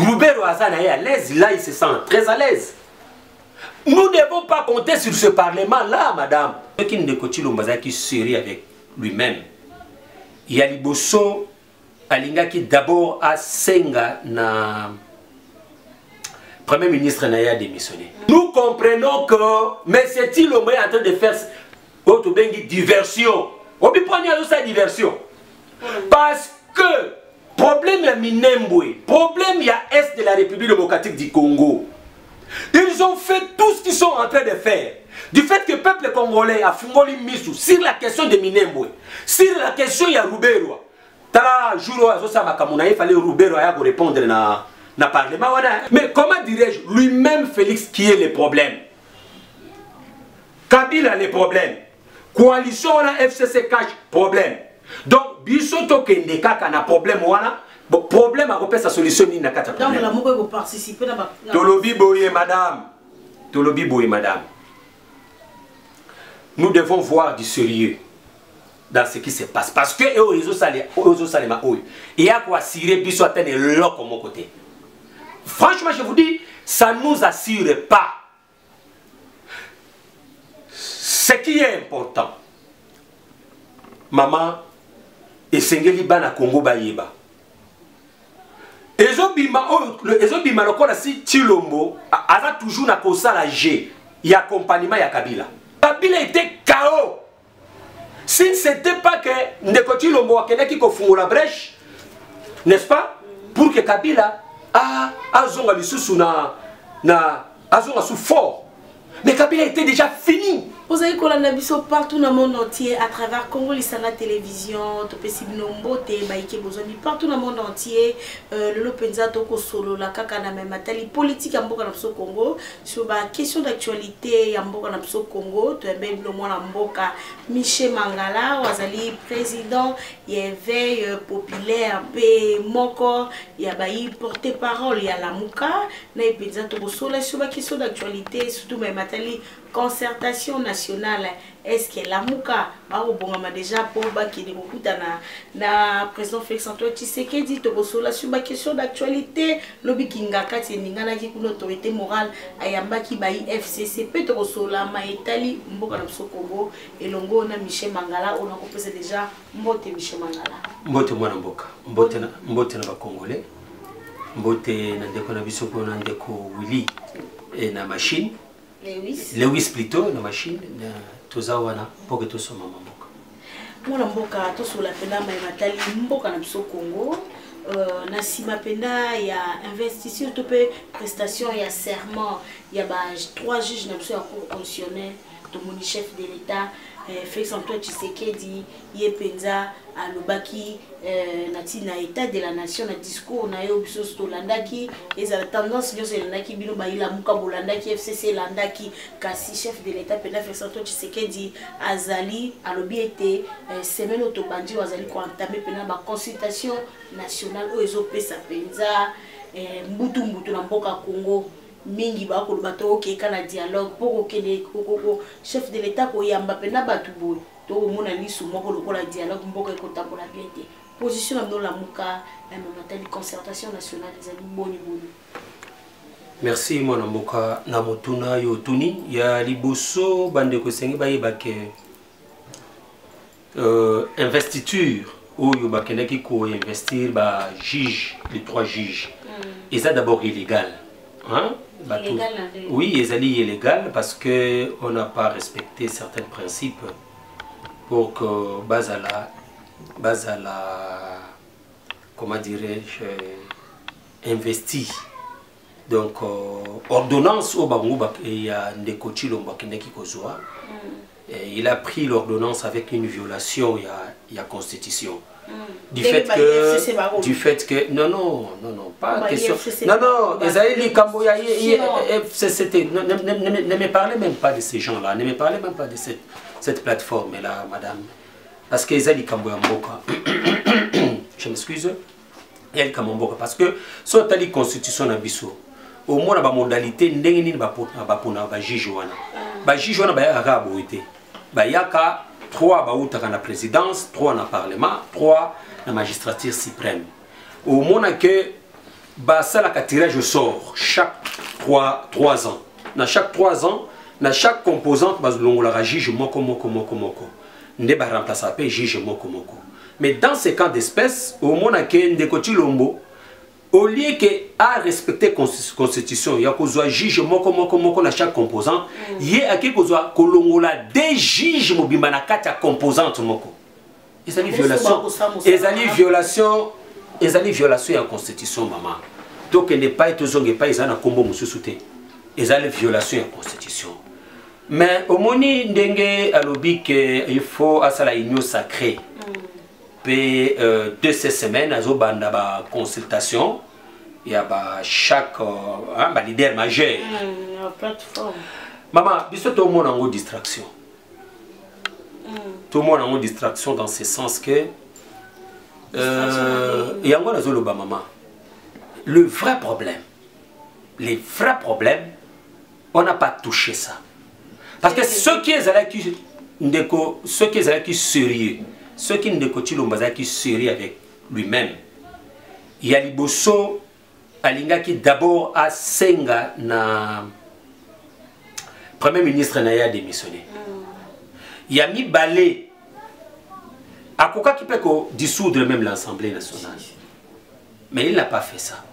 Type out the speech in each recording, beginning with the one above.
Roubero Azana est à l'aise, là il se sent très à l'aise. Nous ne devons pas compter sur ce parlement-là, madame. Ce qui ne continue qui serait avec lui-même. Il y a Liboso, Alinga qui d'abord a Senga na Premier ministre n'a démissionné. Nous comprenons que, mais c'est-il au moins en train de faire autre diversion. On peut prendre sa diversion. Parce que problème à Minembwe, problème il y a Est de la République démocratique du Congo. Ils ont fait tout ce qu'ils sont en train de faire. Du fait que le peuple congolais a fungoli misou sur la question de Minembwe, sur la question il y a Roubero. Tala jour il fallait Roubero répondre na parlement. Mais comment dirais-je, lui-même Félix qui est le problème. Kabila les problèmes. Coalition la FCC cache problème. Donc bisoto kende kaka na problème wana. Bon, problème à repérer sa solution ni na kata problème. Donc la moque participer na Tolobi boye madame. Tolobi boye madame. Nous devons voir du sérieux dans ce qui se passe parce que il y a quoi cirer biso atteindre l'eau comme mon côté. Franchement, je vous dis, ça ne nous assure pas. Ce qui est important, maman, et Sengeli Bana Congo Bayeba. Ezobima lokola si Chilombo a toujours na kosa la G, il y a accompagnement ya Kabila. Kabila était KO. Si ce n'était pas que Ndeko Chilombo a quelqu'un qui a la brèche, n'est-ce pas, pour que Kabila azonga lisusu azonga sous fort. Mais Kabila était déjà fini. Vous avez qu'on biso partout dans le monde entier, à travers Congo Lisana Télévision, partout dans le monde entier, le Penza Toko Solo, la Kakana Matali, politique à Mboka Napso Congo, sur la question d'actualité à Mboka Napso Congo, tu as même le mois Mboka, Michel Mangala, Wazali, président, il y a veille populaire, Moko, il y a porte-parole, il y a la Mouka, il y a Penza Toko Solo, sur la question d'actualité, surtout même Matali, concertation nationale. Est-ce que la Mouka a déjà pour qui na président Félix Antoine Tshisekedi Togosola sur la question d'actualité lobby Kingaka Tseningana qui une autorité morale ayamba qui bayi FCC peut Togosola Maïtali Mboka na Congo et longo na Michel Mangala on a composé déjà Mbote Michel Mangala Mbote mwana Mboka Mbote na ba Congolais Mbote na ndeko na biso ko na ndeko Willy et na machine Lewis plutôt la machine tozawana pour que tout soit maman Mboka. Mwana Mboka to sur la pena Matali Mboka na biso Congo na sima pena ya investisseur to pe prestation ya serment ya ba 3 juges na biso ya cour constitutionnelle to moni chef de l'état Félix Antoine Tshisekedi ye penza alobaki na état de la nation na discours na yo biso stolandaki et la tendance yo landaki bino baila muka bolandaki FCC landaki kasi chef de l'état pena Félix Antoine Tshisekedi azali alobi été semaine otobandi azali ko entamer pena ba consultation nationale o ezopesa penza mbutu na mboka Congo mingi ba ko bato ke kana dialogue pour que les chef de l'état ko yamba pena batu boy to mona lisu moko lokola dialogue mboka ko tambola bien te position na la muka na matali concertation nationale des ali boni. Merci mwana Mboka na motuna yo tuni ya liboso bande ko sengi bayeba ke investiture oyo bakendaki ko investir ba juge les 3 juges et ça d'abord illégal. Hein? Oui, ils sont illégal parce que on n'a pas respecté certains principes pour que base à la comment dirais-je investi. Donc ordonnance au Bango il y a Ndeko Chilombo qui kozwa. Il a pris l'ordonnance avec une violation il y a constitution. Du fait que non pas question non Esaïli Kamboya ne me parlez même pas de ces gens là, ne me parlez même pas de cette plateforme là madame, parce que Esaïli Kamboya Mboka je m'excuse elle Kamboka parce que soit la constitution na biso au moins la modalité ndenge ni ba pona ba juge wana ba arabe été ba yaka 3 bautaka na présidence, 3 na parlement, 3 na magistrature suprême. Au moins que bah ça la tirage au sort chaque 3 ans. Dans chaque 3 ans, dans chaque composante, bah l'on juge moko. Ne ba remplacer pas juge moko. Mais dans ces cas d'espèce, au moins que ndekoti lombo, au lieu que à respecter constitution, il y a qu'on soit juge moko dans chaque composante, il y a qui qu'on soit kolongola des juges mobimba na kati ya composante moko. Ils allaient violation de la constitution maman. Donc il n'est pas été zonge pas ils en a combo mususuté. Ils allaient violation de la constitution. Mais au moni ndenge alobi que il faut à ça la union sacrée. Puis de ces semaines azo banda ba consultation. Il y a chaque leader majeur. Plateforme. Maman, tout le monde a une distraction. Tout le monde a une distraction dans ce sens que il y a maman. Le vrai problème, les vrais problèmes, on n'a pas touché ça. Parce que ceux qui sérieux, ceux qui ne qui sérieux avec lui-même, il y a Liboso Alinga qui d'abord a senga na Premier ministre n'a pas démissionné. Il y a mis balai à Koka qui peut dissoudre même l'Assemblée nationale. Mais il n'a pas fait ça.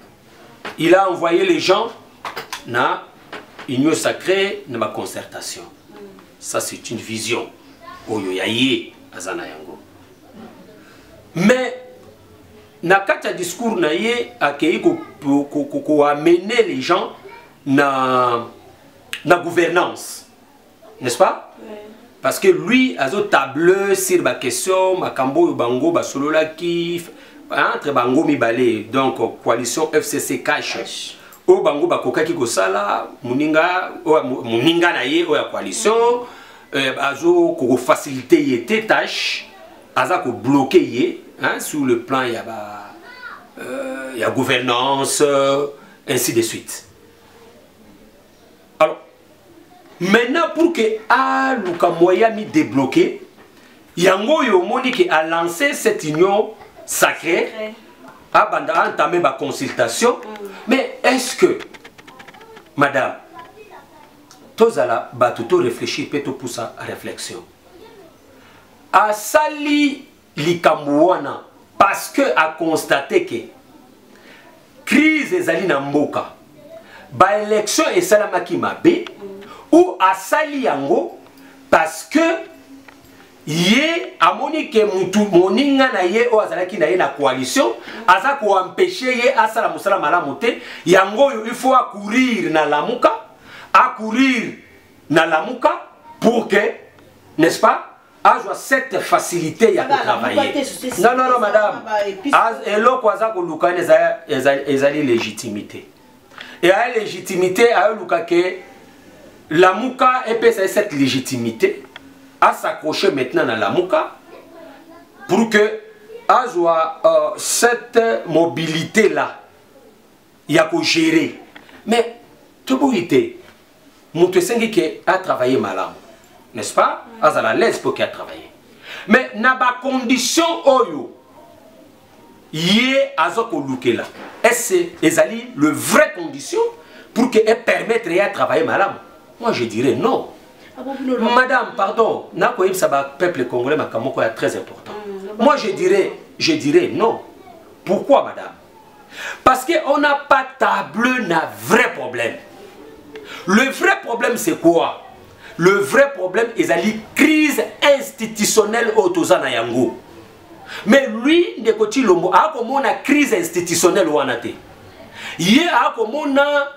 Il a envoyé les gens na union sacrée, na ma concertation. Ça c'est une vision. Oyoyaye azana yango. Mais na kati discours na ye akei ko amener les gens na gouvernance, n'est-ce pas? Parce que lui a tableux sur la question makambo bango basolola ki entre bango mibale, donc coalition FCC cash o bango bakokaki ko sala muninga na ye o ya coalition azo ko faciliter yete tâche aza ko bloquer ye. Hein, sur le plan, il y a gouvernance, ainsi de suite. Alors, maintenant, pour que Luka Moya mi débloqué, Yango Yomoni qui a lancé cette union sacrée, a entamé ma consultation. Mais est-ce que, madame, Tozala Batuto réfléchit, peut-être pour sa réflexion. A Sali Likamouana, parce que a constaté que crise ezali na mboka ba élection esalamaki mabe ou a sali yango parce que ye amoni ke mutu moninga na ye o azalaki na ye na coalition aza ko empêcher ye asala musala malamu te yango il faut accourir na lamuka pour que, n'est-ce pas, a cette facilité à travailler. Non, madame. Et là, quoi ça que légitimité. Et à la légitimité, à que la mouka et cette légitimité à s'accrocher maintenant à la mouka pour que à cette mobilité là, il y a qu'à gérer. Mais tout été, mon qui a travaillé malade. N'est-ce pas? À la l'aise pour qu'il a travaillé. Mais n'a pas condition oyo yé azoko luke là. Est-ce ezali le vrai condition pour qu'elle permette de travailler madame? Moi je dirais non. Madame, pardon, n'a pas ça peuple congolais makamoko est très important. Moi je dirais non. Pourquoi madame? Parce qu'on n'a pas tablé d'un vrai problème. Le vrai problème c'est quoi? Le vrai problème est la crise institutionnelle au Tozana Yango. Mais lui, Ndekoti Lombo, a comme on a crise institutionnelle ou anate. Il a comme on a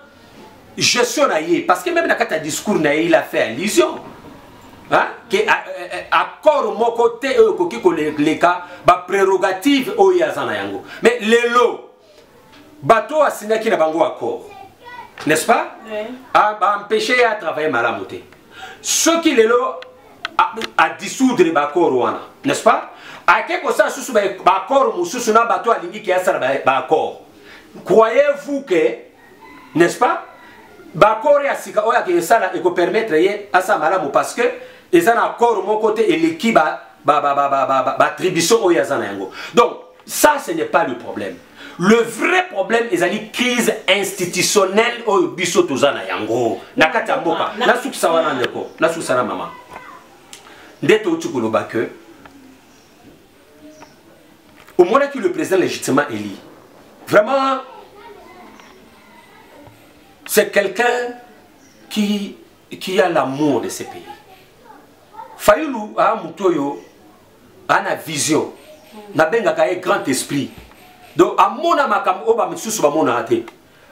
gestion naïe. Parce que même dans le discours naïe, il a fait allusion. Hein? Que accord mon côté, les cas, prérogative au Yazana Yango. Mais les lots, bateau a signé qui n'a pas accord. N'est-ce pas? A empêché à travailler malamoté. Ce qui est là à dissoudre les accords, n'est-ce pas? À quelque chose sous accord ou sous un bateau à l'indi qui a ça accord. Croyez-vous que, n'est-ce pas? L'accord est à ce que ça peut permettre à ça malamu parce que ils ont un accord mon côté et l'équipe attribution au Yazana Yango. Donc ça ce n'est pas le problème. le vrai problème est la crise institutionnelle au biso tozana yango nakati mboka na sukisa wana ndeko na sukisa na mama ndeto tukoloba que au moment que le président légitimement élu vraiment c'est quelqu'un qui a l'amour de ce pays. Fayulu a mutoyo a na vision na benga ka grand esprit. Donc a mona makam oba msusu ba mona ate.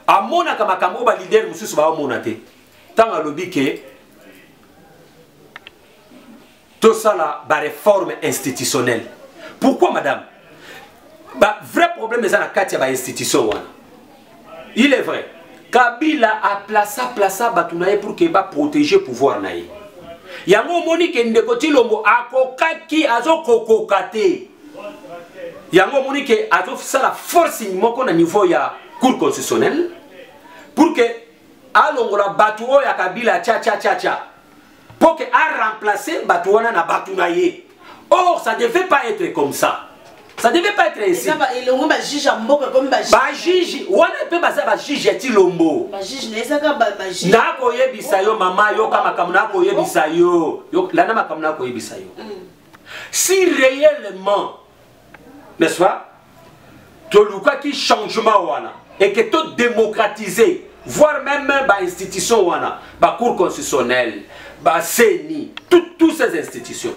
A mona ka makam oba leader msusu ba mona ate. Tanga lobi ke tout ça la réforme institutionnelle. Pourquoi madame? Bah vrai problème est ça na katia ba institution wana. Il est vrai. Kabila a plaça Batunaye pour qu'il va protéger le pouvoir naï. Yango moni ke ndeko Tshilombo akokaki azo kokokate. Yango moni ke azo ça la forcing moko na niveau ya cour constitutionnelle pour que alongola batu oya Kabila cha pour que a remplacer batu wana na Batunaye. Or ça devait pas être comme ça. Ça devait pas être ainsi. Juge, on peut pas juge Tshilombo. Na koyebisa yo mama yo kama kamuna koyebisa yo. Yo lana makamuna koyebisa yo. Si réellement, n'est-ce pas, to luka ki changement wana et que to démocratiser, voire même ba institution wana, ba cour constitutionnelle, ba CENI, toutes ces institutions.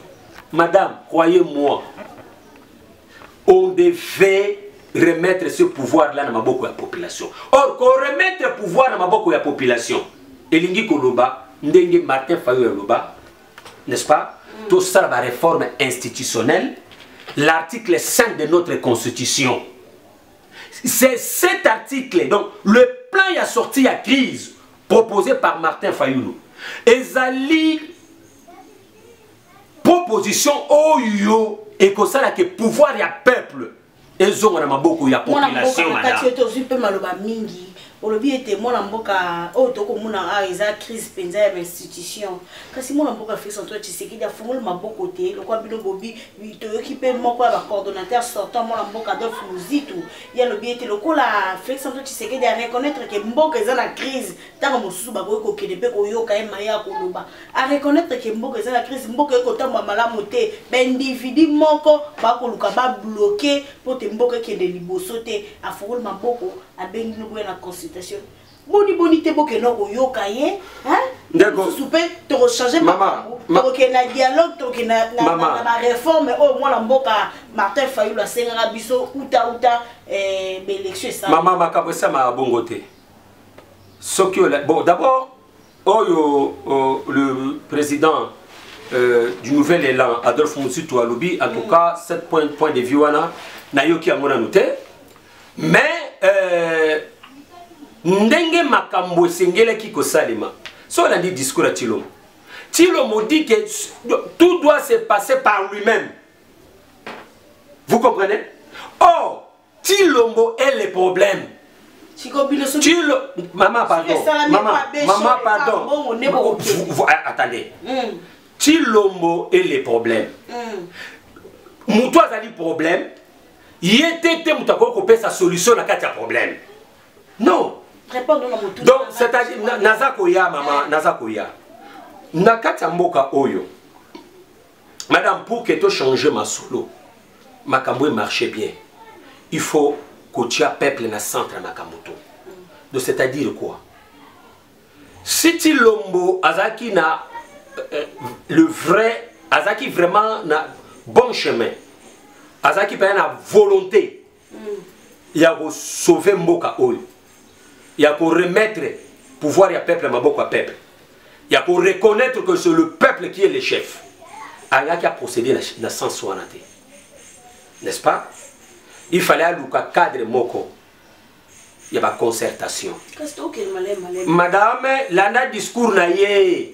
Madame, croyez-moi, on devait remettre ce pouvoir-là dans maboko ya population. Or, qu'on remette le pouvoir dans maboko ya population, Elingi Koloba, Ndenge Martin Fayulu Loba, n'est-ce pas? Tout ça, la réforme institutionnelle, l'article 5 de notre constitution. C'est cet article, donc le plan y a sorti à crise, proposé par Martin Fayulu. Ezali proposition Oyo. Et que ça, que pouvoir, il y a peuple. Ils ont beaucoup, il y a population, madame. Olobi était mon amboka otoko mona a crise penza ya institution kasi mon amboka fait son toi Tshisekedi a fungula maboko te le kwa bino bobi to occupé moko ba coordonnateur sortant mon amboka de Fuzitu ya lobi était le ko la fait son toi Tshisekedi a reconnaître que mboka eza na crise tango mosusu ba ko kedepe ko yoka e maya ko loba a reconnaître que mboka eza na crise mboka ko tamba malamu te ba individu moko ba ko luka ba bloquer pour te mboka ke de liboso te a fungula maboko a bengi no na constitution. Boni te boke no yoka ye hein ndeko soupe te rechanger maman to na dialogue to na réforme au moi la mboka Martin Fayulu asenga biso uta élection ça maman makabo ça ma bongote sokyo bon d'abord le président du nouvel élan Adolphe Musutu alobi en tout cas 7 points de vue wana na yoki amona noté mais ndenge makambo sengele ki kosalema so on a dit discours à Tshilombo dit que tout doit se passer par lui-même. Vous comprenez? Or Tshilombo est le problème. Maman pardon. Maman pardon. Attendez. Tshilombo est le problème. Moutou a dit problème. Il était mutako ko sa solution na kati ya problème. Non. Donc, c'est-à-dire, Nazakoya, maman, Nazakoya. Nakati mboka oyo. Madame, pour que tu changes ma solo, ma kambo marche bien, il faut que tu aies peuple dans le centre de Makamoto. Donc, c'est-à-dire quoi? Si Tshilombo, Azaki na le vrai, Azaki vraiment na bon chemin, Azaki peut na volonté, il y a sauver mboka oyo. Il y a pour remettre pouvoir à peuple, à peuple. Il y a pour reconnaître que c'est le peuple qui est le chef. Il y a procédé dans le sens où on a été. N'est-ce pas? Il fallait un cadre moko. Il y a une concertation. Madame, l'ana discours naïe.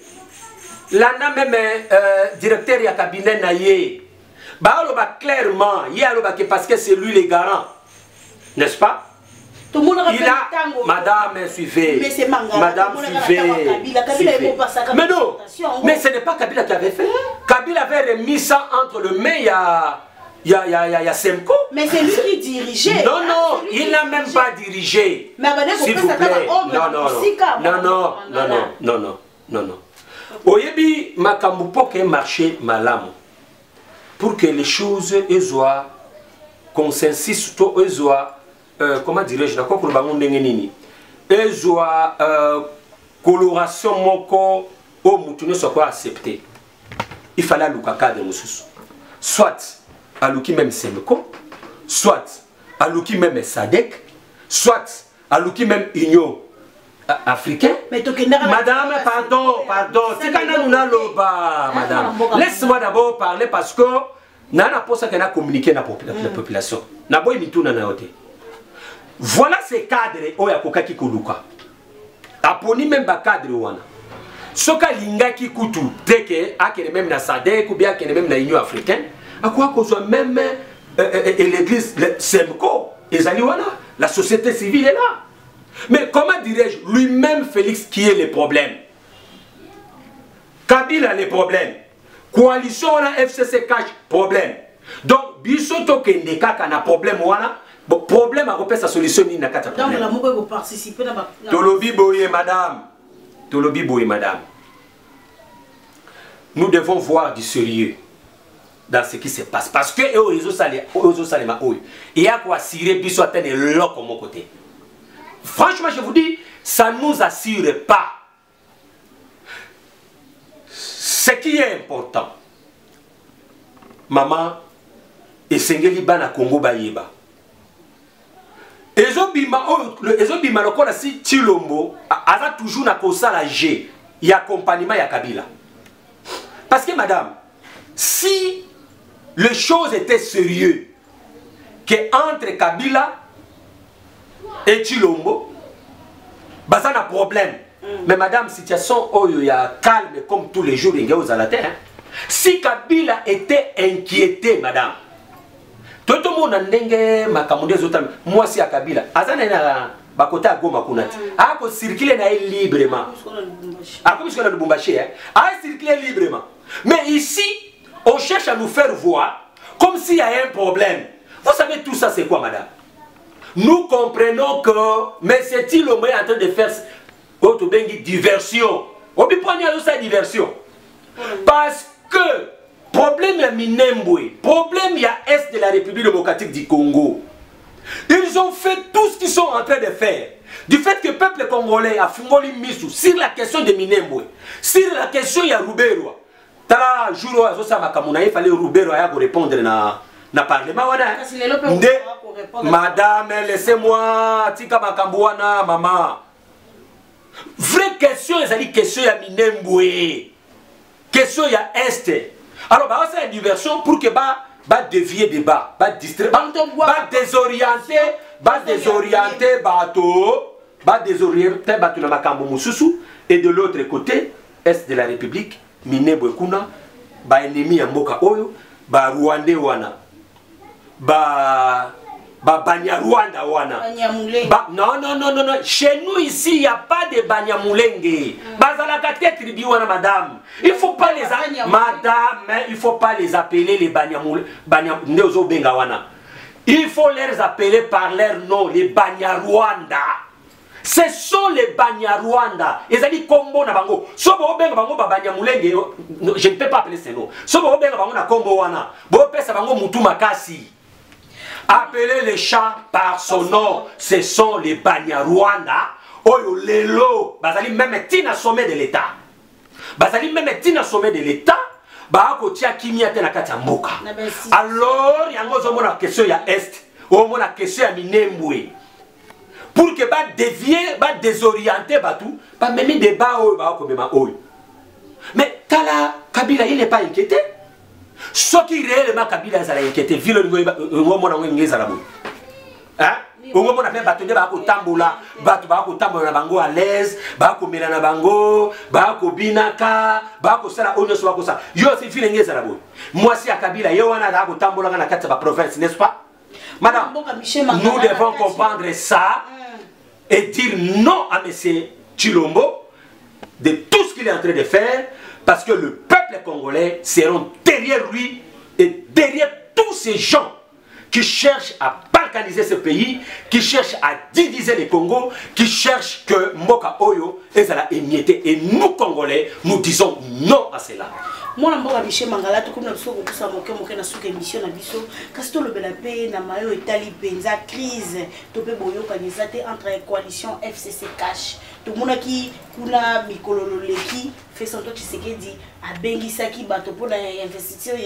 L'ana même directeur du cabinet naïe. Clairement, il y a parce que c'est lui le garant. N'est-ce pas? Tout le monde a madame, suivez. Madame, suivez. Mais non, mais ce n'est pas Kabila qui avait fait. Kabila avait remis ça entre les mains il y a Semco. Mais c'est lui qui dirigeait. Non, non, il n'a même pas dirigé. Mais s'il vous plaît. Non. Oyebi makambu poke marché malamu. Pour que les choses soient consensus, comment dirais-je, d'accord pour le bangon ndengenini. Soient coloration moko au moutoune soit quoi accepté. Il fallait aluka cadre mususu. Soit aluki même Semco, soit aluki même Sadek, soit aluki même Union africain. Madame, pardon. Madame. Laisse-moi d'abord parler parce que nana pour ça qu'on a communiqué la population. Voilà ces cadres oya kokaki koluka. Aponi même ba cadre wana. Soka linga ki kutu teke akene même na SADC ou bien akene même na Union africaine. À quoi qu'on soit même l'église Semco ezali wana, la société civile est là. Mais comment dirais-je, lui-même Félix qui est le problème? Kabila les problèmes. Coalition wana FCC cache problème. Donc bisoto kende kaka na problème wana. Bon, problème à repérer sa solution ni na kata problème. Donc la moque participer dans ma. Tolobi boye madame. Tolobi boye madame. Nous devons voir du sérieux dans ce qui se passe parce que il y a quoi cirer biso atteindre l'eau comme mon côté. Franchement, je vous dis, ça ne nous assure pas. Ce qui est important, maman, et Sengeli Bana Congo Bayeba. Ezobima le corps si Chilombo a toujours na kosa la G, il y a accompagnement ya Kabila. Parce que madame, si les choses étaient sérieuses, que entre Kabila et Chilombo, bah ça n'a problème. Mais madame, situation il y a calme comme tous les jours, il y a aux la terre. Si Kabila était inquiété, madame, tout le monde a ndenge makamundé zotam. Moi si à Kabila, azana na bakota goma kunati. A ko circuler na librement. A comme sur le Lubumbashi, a circuler librement. Mais ici, on cherche à nous faire voir comme s'il y a un problème. Vous savez tout ça c'est quoi, madame? Nous comprenons que mais c'est-il le moyen en train de faire diversion. On peut prendre sa diversion. Parce que problème il y a Minembwe, problème il y a Est de la République démocratique du Congo. Ils ont fait tout ce qu'ils sont en train de faire. Du fait que le peuple congolais a fumoli misou sur la question de Minembwe, sur la question il y a Rubero. Tala jour il fallait Rubero à répondre na parlement madame, laissez-moi tika makambuana maman. Vraie question, c'est question ya Minembwe. Question ya Est. Alors bah c'est une diversion pour que bah dévier débat, bah distraire, bah désorienter bateau na makambo mususu. Et de l'autre côté, Est de la République, Minembwe kuna, bah ennemi ya mboka oyo, bah Rwandais wana. Banyarwanda wana. Non. Chez nous ici, il n'y a pas de Banyamulenge. Bazalakate tribu wana, madame. Il faut pas les appeler. Madame, il faut pas les appeler les Banyamulenge. Il faut les appeler par leur nom, les Banyarwanda. Ce sont les Banyarwanda. Ils ont dit combo na bango. Sobo benga bango Banyamulenge. Je ne peux pas appeler ces noms. Sobo benga bango na combo wana. Bo pesa bango mutu makasi. Appelez les chats par son nom, ce sont les Banyarwanda. Oyo lelo, bazali même tina sommet de l'État. Bazali même tina sommet de l'État. Ba ko tia kimia te na kati ya mboka. Alors yango zo mona question ya Est, o mona question ya Minembwe. Pour que ba dévier, ba désorienter ba tout, ba même débat oyo ba ko mema oyo. Mais Tala Kabila il n'est pas inquiété. Ce qui réellement Kabila a inquiété, vu le niveau hein? Au moment où on a fait bâtonner, on tambola, na bango à l'aise, mela na bango, binaka, sala ono soit ça. Yo c'est vu l'engagé là. Moi si à Kabila, yo wana da tambola na kati ba province, n'est-ce pas? Madame, nous devons comprendre ça et dire non à monsieur Chilombo de tout ce qu'il est en train de faire. Parce que le peuple congolais seront derrière lui et derrière tous ces gens qui cherchent à balkaniser ce pays, qui cherchent à diviser les Congos, qui cherchent que Mboka Oyo est à la émietter. Et nous, Congolais, nous disons non à cela. Moi, je suis Michel Mangala, tout comme nous sommes en émission, parce que le paix, na mayo etali penza crise, topé boyo kanizate entre la coalition FCC Cash. Tout le monde qui kuna mikololo leki fait son tour Tshisekedi a bengisaki bato pour investition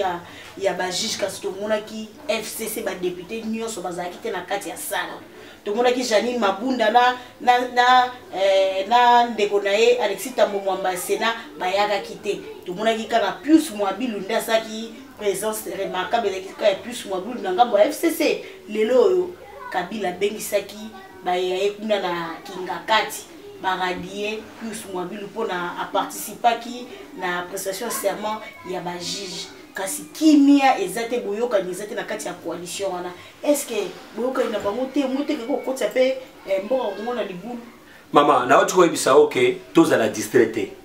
ya ba juge kasi tout le monde qui FCC ba député nyonso bazaki te na kati ya sala. Tout le monde qui Janine Mabunda na ndeko nae Alexis Tambo Mwamba Sénat bayaka kité. Tout le monde qui kana plus Mwabilu ndasaki présence remarquable de plus Mwabilu ngambo FCC lelo Kabila bengisaki bayaye kuna na kingakati baradie plus Mwabilu pour na participer qui na prestation serment ya ba juge. Kasi kimia ezate boyoka nizate na kati ya coalition wana. Est-ce que boyoka ina bangote mote ko kotsa pe mboka ngona libulu? Mama, na watu ko ibisa okay, toza la distraité.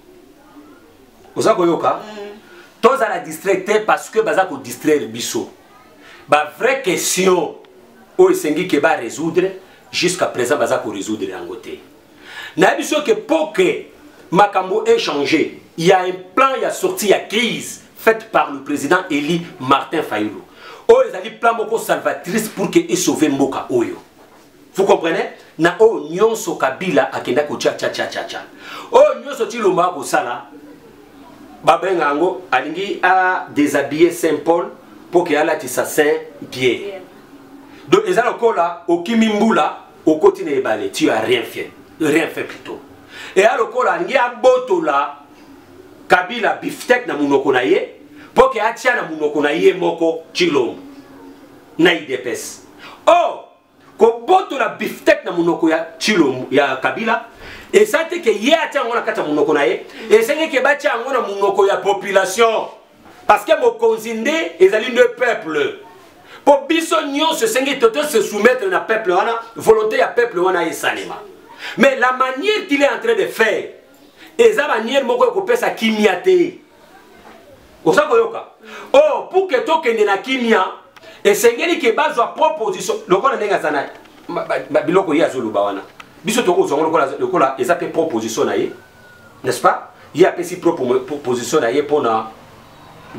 Oza ko yoka? Toza la distraité parce que baza ko distraire biso. Ba vraie question o esengi ke ba résoudre jusqu'à présent baza ko résoudre angote. Na biso que pour que makambo ait changé, il y a un plan, il y a sorti, il y a crise faite par le président Eli Martin Fayulu. Oh, ils ont dit plan moko salvatrice pour que sauver Mboka Oyo. Vous comprenez? Na o nyonso Kabila akenda ko cha. Oh nyonso ti lomba ko sala. Babenga ngo alingi a déshabiller Saint-Paul pour que ala ti sa Saint-Pierre. Donc ils ont encore là au Kimimbula au côté de balé, tu as rien fait plutôt. Et alors ko alingi a botola Kabila biftek na munoko na ye pour que atia na munoko na ye moko chilom na idepes. Oh ko boto la biftek na munoko ya chilom ya Kabila et ça te que ye atia ngona kata munoko na ye et c'est que batia ngona munoko ya population parce que mo konzinde ezali le peuple pour biso nyonso sengi toto se soumettre na peuple wana volonté ya peuple wana esalema. Mais la manière qu'il est en train de faire et ça manière moko ko pesa kimia te. Osa koyoka. Oh pour que to kende na kimia et sengeli ke bazwa proposition lokola ndenga sana biloko ya zuluba wana. Biso to ko zongo lokola ezape proposition na ye. N'est-ce pas? Il y a pesi proposition na ye pour la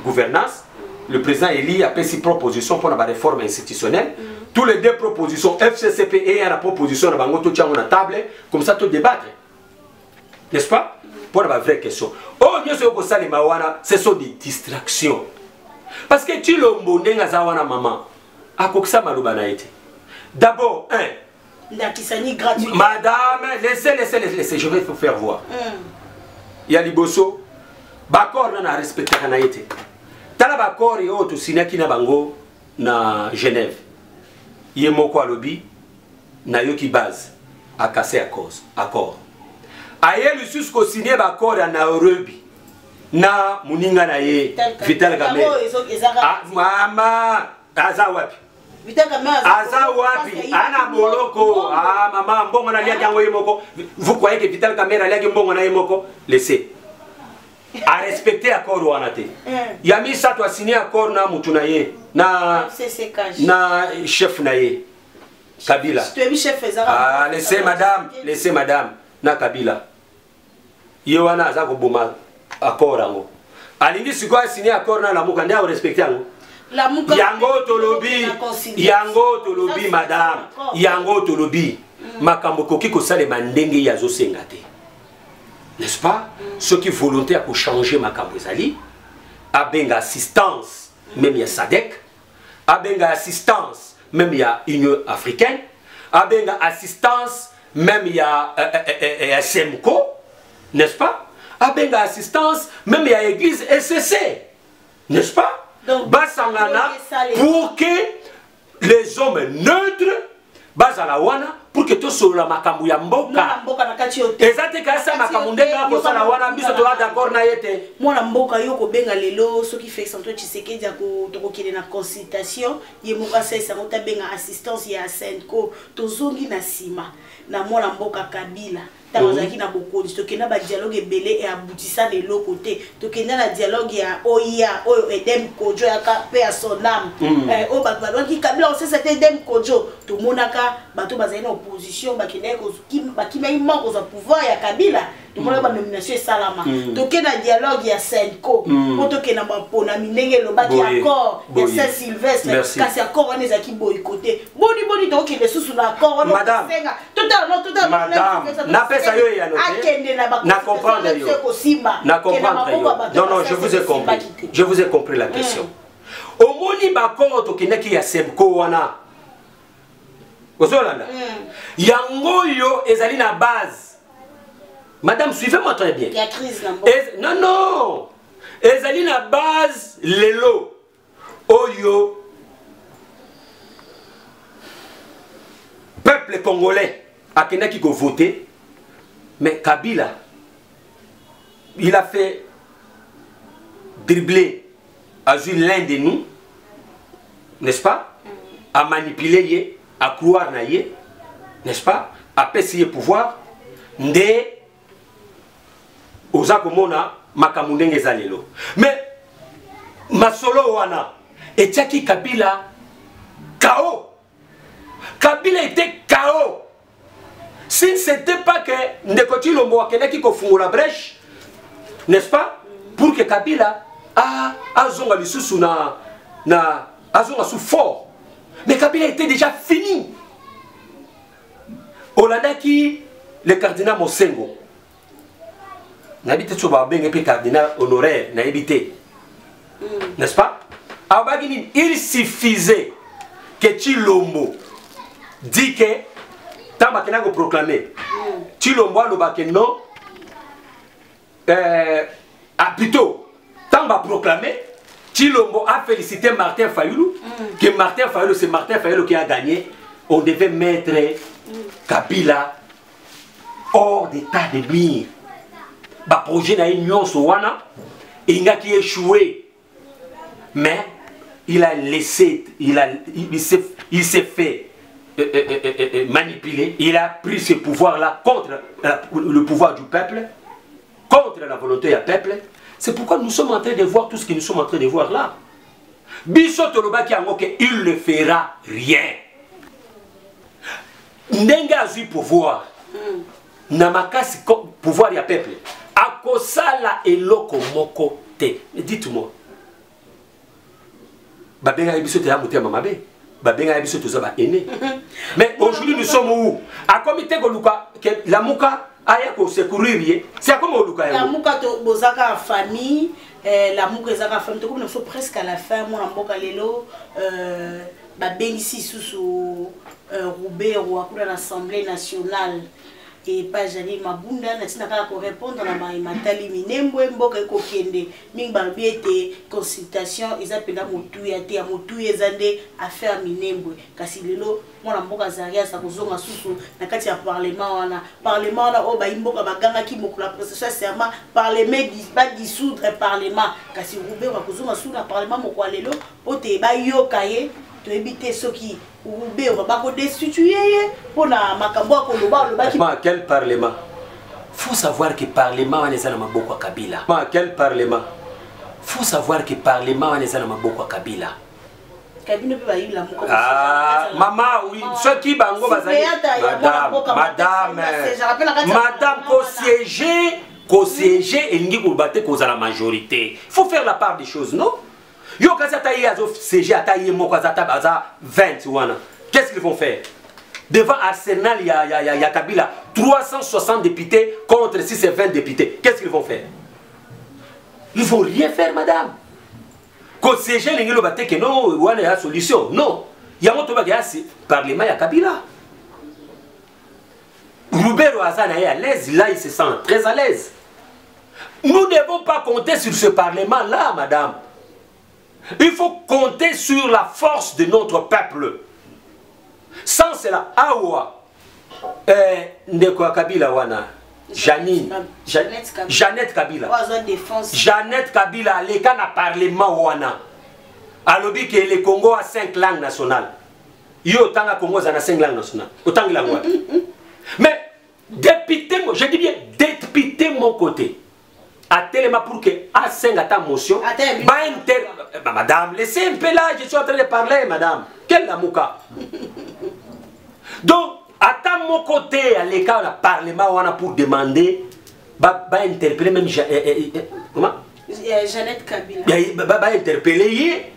gouvernance. Le président Eli a pesi proposition pour la réforme institutionnelle. Tous les deux propositions FCCP et la proposition na bango to tchango na table comme ça to débattre. N'est-ce pas? Pour la vraie question. Oh, Dieu sait que ça les mawana, ce sont des distractions. Parce que tu l'ombo n'enga zawana maman. A koksa maluba na été. D'abord, madame, laissez, je vais vous faire voir. Il y a liboso, bakor na respecté na été. Tala bakor et autres sinaki na bango na Genève. Yemoko alobi na yoki base a cassé à cause accord. Aye lusus ko signé bakor na Nairobi na muninga na ye Vital Kamerhe. Ah mama aza wapi? Vital Kamerhe aza wapi? Ana boloko. Ah mama mbongo na lia jango yemoko. Vous croyez que Vital Kamerhe lia mbongo na yemoko? Laissez. A respecter accord wana te. Yami sa to signé accord na mutu na ye na chef na ye Kabila. Ah laissez madame na Kabila. Yewana aza ko boma accord ango. Alingi siko signé accord na lamuka ndia respecter ango. Yango tolobi madame. Yango tolobi. Makambo koki ko sale mandenge ya zo sengate. N'est-ce pas? Ceux qui volontaires pour changer makambo ezali abenga assistance même il y a SADC, abenga assistance même il y a Union africaine, abenga assistance même il y a SMCO, n'est-ce pas? Abenga assistance même il y a Église SCC, n'est-ce pas? Donc, Basangana pour que les hommes neutres Basalawana pour que tout soit la makambu ya mboka. Ezate kasa makambu ndenga ko sala wana biso to d'accord na yete. Mwana mboka yo ko benga lelo so qui fait santo Tshisekedi ya ko to ko kile na consultation ye moka sesa ngota benga assistance ya Senko to zongi na sima na mwana mboka Kabila. Tazaki na bokodi to kena ba dialogue belé et aboutissa de l'autre côté to kena na dialogue ya Oya Oyo Edem Kojo ya ka pe à son âme o ba ki Kabila on sait c'était Edem Kojo to monaka bato bazali na opposition ba kena ko ba ki mai manque au pouvoir ya Kabila to monaka ba nomination et salama to kena dialogue ya Senko o to kena ba pona minenge lo ba ki accord ya Saint Sylvestre kasi accord on ezaki boycotté boni to kena susu na accord on senga total madame ça yo ya noté na comprendre yo na comprendre yo non je vous ai compris je vous ai compris la question au moni ba ko to kinaki ya Semko wana ozolanda yango yo ezali na base madame suivez-moi très bien il y a crise là non ezali na base lelo oyo peuple congolais a kinaki ko voter. Mais Kabila, il a fait dribbler à l'un de nous, n'est-ce pas? À manipuler, à croire, n'est-ce pas? À passer le pouvoir, de Ozakomona, Makamundenge Zalelo. Mais, Masolo Wana, et Tchaki Kabila, KO. Kabila était KO. Si ce n'était pas que Ndekoti Lombo qui a la brèche, n'est-ce pas? Pour que Kabila a sous fort. Mais Kabila était déjà fini. Olanda qui le cardinal Mosengo. N'habite sur Babeng et puis cardinal honoraire, n'habite. N'est-ce pas? Il suffisait que Chilombo dit que tant que tu proclamé, Chilombo a dit non, plutôt, tant que proclamé, Chilombo a félicité Martin Fayoulou, que Martin Fayoulou, c'est Martin Fayoulou qui a gagné. On devait mettre Kabila hors d'état de nuire. Le projet n'a union Sowana, il a qui échoué. Mais il a laissé, il s'est fait manipuler, il a pris ce pouvoir-là contre le pouvoir du peuple, contre la volonté du peuple. C'est pourquoi nous sommes en train de voir tout ce que nous sommes en train de voir là. Bissot Tolobaki il ne fera rien. Nenga a eu pouvoir. Namakasi pouvoir du peuple. Akosala eloko moko te. Dites-moi. Babenga ebiso te amuté mamabe. Babenga ebiso te zaba aîné. Mais aujourd'hui nous sommes où? À comité Goluka que la muka aya ko secourir. C'est comme Goluka. La muka to bozaka famille, la muka ezaka famille. Comme nous sommes presque à la fin, mon amboka lelo babengi ici sous Robert ou à l'Assemblée nationale. Et pas Jali Mabunda, n'a pas répondre à la Matali Minembo, Mboka Kokende, Mingbalbiete, consultation, ils appellent à Moutouya, Moutouya Zande, affaire Minembo. Kassilelo, mon amboka Zaria, ça vous a sous la Katia Parlement, Parlement, oh, Baimboka Baganga qui m'a la prestation, serment, Parlement, pas dissoudre Parlement. Kassi Roubé, va vous sous la Parlement, mon Kualelo, Ote Bayo Kaye, tu éviter ceux qui. Quel parlement? Faut savoir que parlement est dans Maboko Kabila. Quel parlement? Faut savoir que parlement est dans Maboko Kabila. Ah, maman, oui, ceux qui bango madame, co-siéger et n'y combattre cause à la majorité. Il faut faire la part des choses, non? Yo qu'est-ce qu'ils vont faire? Devant Arsenal, il y a Kabila, 360 députés contre 620 députés. Qu'est-ce qu'ils vont faire? Ils ne vont rien faire, madame. Quand ces gens ne battent que non, il y a une solution. Non. Il y a un parlement, il y a Kabila. Roubert Ouazan est à l'aise, là il se sent très à l'aise. Nous ne devons pas compter sur ce parlement-là, madame. Il faut compter sur la force de notre peuple. Sans cela, Awa, ndeko Kabila wana Janine Jeannette Kabila Jeannette Kabila les cas na parlement wana alobi que le Congo a 5 langues nationales yo tanga Congo za na 5 langues nationales autant la loi mais député je dis bien député mon côté à tellement pour que à 5 à ta motion madame laissez un peu là je suis en train de parler madame quel lamouka donc à mon côté, à l'écart, le Parlement, on a pour demander, interpeller même comment Jeannette Kabila. Interpeller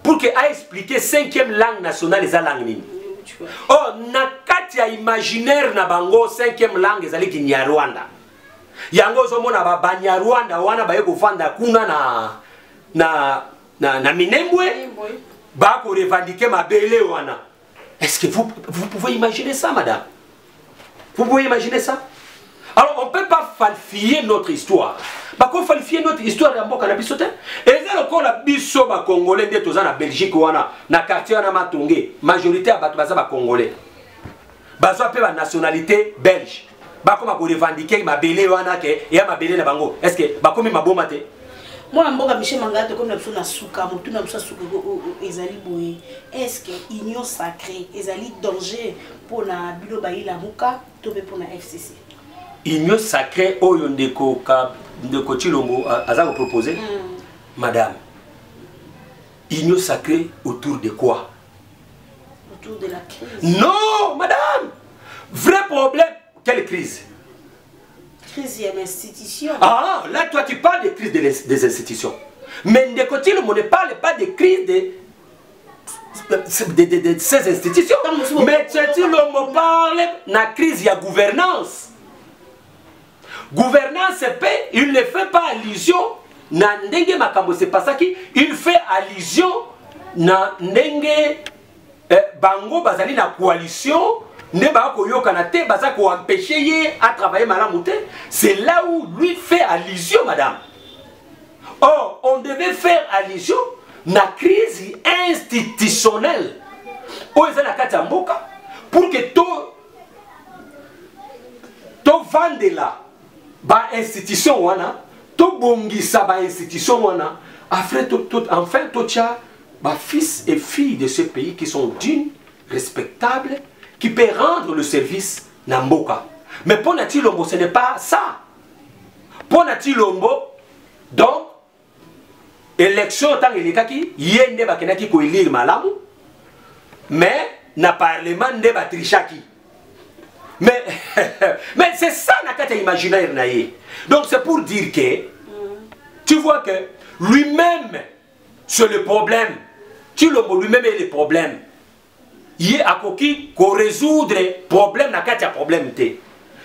pour qu'elle explique 5e langue nationale, les langues. Oh, Nakatia imaginaire na bango 5e langue, les alliés Nyarwanda. Yango zomo na Banyarwanda, wana ba yeko fanda kuna na Minembwe, ba ko revendiquer ma belle wana. Est-ce que vous pouvez imaginer ça, madame? Vous pouvez imaginer ça? Alors, on ne peut pas falsifier notre histoire. Parce qu'on falsifie notre histoire dans le Congolais. Et c'est encore la biso Congolais de tous en Belgique ou dans le quartier de Matongé. Majorité à les Congolais. Bazo appelle la nationalité belge. Bako ma revendiquer ma belé wana ke et ma belé na bango. Est-ce que bako mi mabomate? Moi, je Michel Mangato, comme nous sommes souka, nous sommes souka, ezali boye. Est-ce que union sacrée, ezali danger pour la bilo bayi la muka, tobe pour la FCC? Union sacrée, oyo ndeko Chilombo azako proposé, madame. Union sacrée autour de quoi? Autour de la crise. Non, madame. Vrai problème. Quelle crise? Crise de l'institution. Ah, là, toi, tu parles de crise des institutions. Mais Ndeko Chilombo ne parle pas de crise de ces institutions. Mais Chilombo parle de la crise de la gouvernance. Gouvernance, il ne fait pas allusion na ndenge makambo c'est pas ça qui il fait allusion na ndenge bango bazali na coalition. C'est là où lui fait allusion, madame. Or, on devait faire allusion à la crise institutionnelle. Pour que tout vende là, ba institution wana, tout bongisa ba institution wana, enfin tout tcha, ba fils et filles de ce pays qui sont dignes, respectables, qui peut rendre le service Namboka. Mais pour Natilombo, ce n'est pas ça. Pour Natilombo, donc, élection tant qu'il y a qui yende bakenaki ko élire malamu, mais na parlement ne batrichaki. Mais c'est ça nakata imaginaire naïe. Donc c'est pour dire que tu vois que lui-même c'est le problème. Tilombo lui-même est le problème. Il y a qui résoudre problème na kati ya problème te.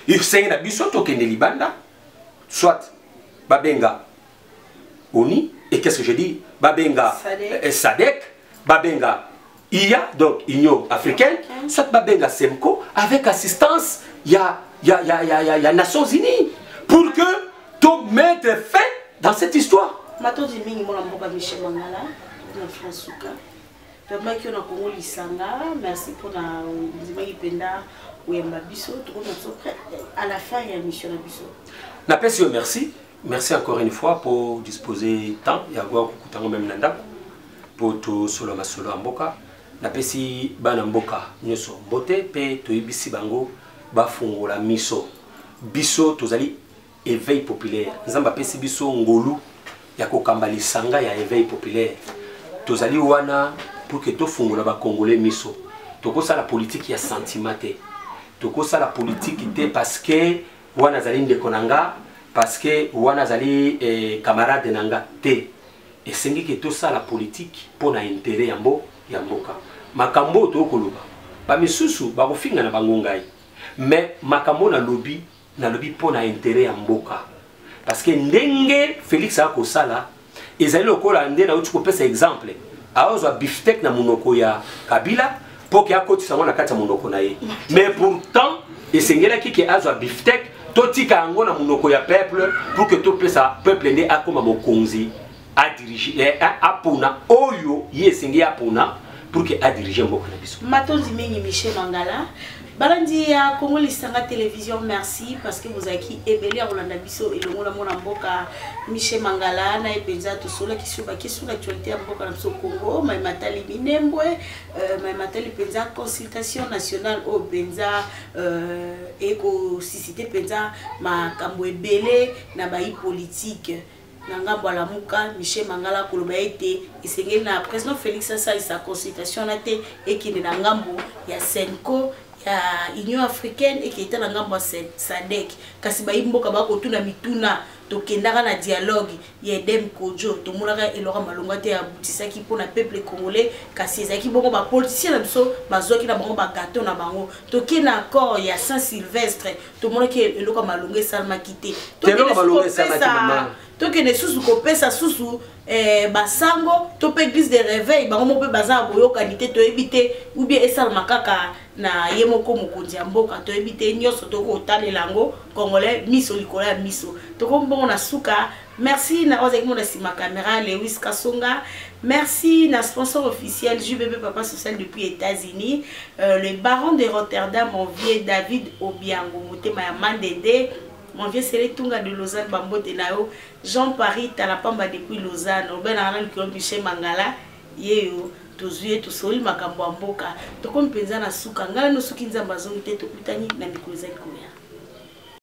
Il sait na biso to kende libanda soit babenga ONI et qu'est-ce que je dis babenga SADC babenga IA donc Union africaine soit babenga SEMCO avec assistance ya Nations Unies pour que tout mettre fin dans cette histoire. Mato di mingi mona mboka Michel Mangala na François. Merci pour la à la fin, il y a une mission de Bisso. Merci. Merci encore une fois pour disposer temps. Il y a même nanda pour tout solo masolo amboka. Napesi banamboka nyoso bote pe to ibisi bango bafungo la miso. Biso tozali éveil populaire. Nzamba pesi biso ngolu ya kokambali sanga ya éveil populaire. Tozali wana pour que tout fongola ba congolais miso toko ça la politique ya sentimenté toko ça la politique té parce que wana zali ndeko nanga parce que wana zali camarade nanga té et sengi que tout ça la politique pour na intérêt ya mboka makambo to koloba ba misusu ba kofinga na bango ngai mais makambo na lobby pour na intérêt ya mboka parce que ndenge Félix a ko sala ezali lokola ndena uti ko pesa exemple aozwa biftek na munoko ya Kabila pour qu'il y a kotisa na kati ya munoko na ye. Mais pourtant esengela ki azwa biftek totika ngo na munoko ya peuple pour que tout peuple ne akoma mokonzi a diriger apona oyo ye esengi apona pour que a diriger mboka na biso. Matonzi mengi Michel Mangala Balandi ya Congo Lisanga Télévision, merci parce que vous avez qui ébélé à Rolanda Bisso et le monde mon amboka Michel Mangala na epenza to sola qui sur l'actualité amboka na biso Congo, mai matali minembwe, mai matali penza consultation nationale au benza eko sisité penza ma kambo ebélé na bayi politique. Nanga Balamuka, Michel Mangala koloba ete esengeli na président Félix Sasa sa consultation na te et qui na ngambo ya Senko ya Union africaine et qui était na ngambo SADC kasi ba imboka ba kotuna mituna to kendaka na dialogue ya Edem Kojo to mulaka elora malonga te ya butisaki pona peuple congolais kasi ezaki bongo ba politicien na biso bazoki na bango ba gâteau na bango to ki na accord ya Saint-Sylvestre to mulaka eloko malonga salma kité to ki malonga salma to ke ne susu ko pesa susu basango to pe église de réveil bango mo pe baza boyo qualité to ebité ou bien esal makaka na yemoko mokonzi mboka to ebité nyoso to ko tanelango congolais miso likola miso to ko mbongo na suka. Merci na ozeki mon sima caméra Lewis Kasonga. Merci na sponsor officiel JBB Papa Social depuis États-Unis, le baron de Rotterdam, mon vieux David Obiango motema ya Mandende. Mon vieux Sélé Tunga de Lausanne, Bambo Tenao, Jean-Paris Talapamba depuis Lausanne, Robin Aran Michel Mangala, Yeo, Tozuye, Tosoli, Makambo Amboka, Tokon Penza na Suka, Ngala no Suki Nzambazon, Teto Kutani, na Mikuleza Kumea.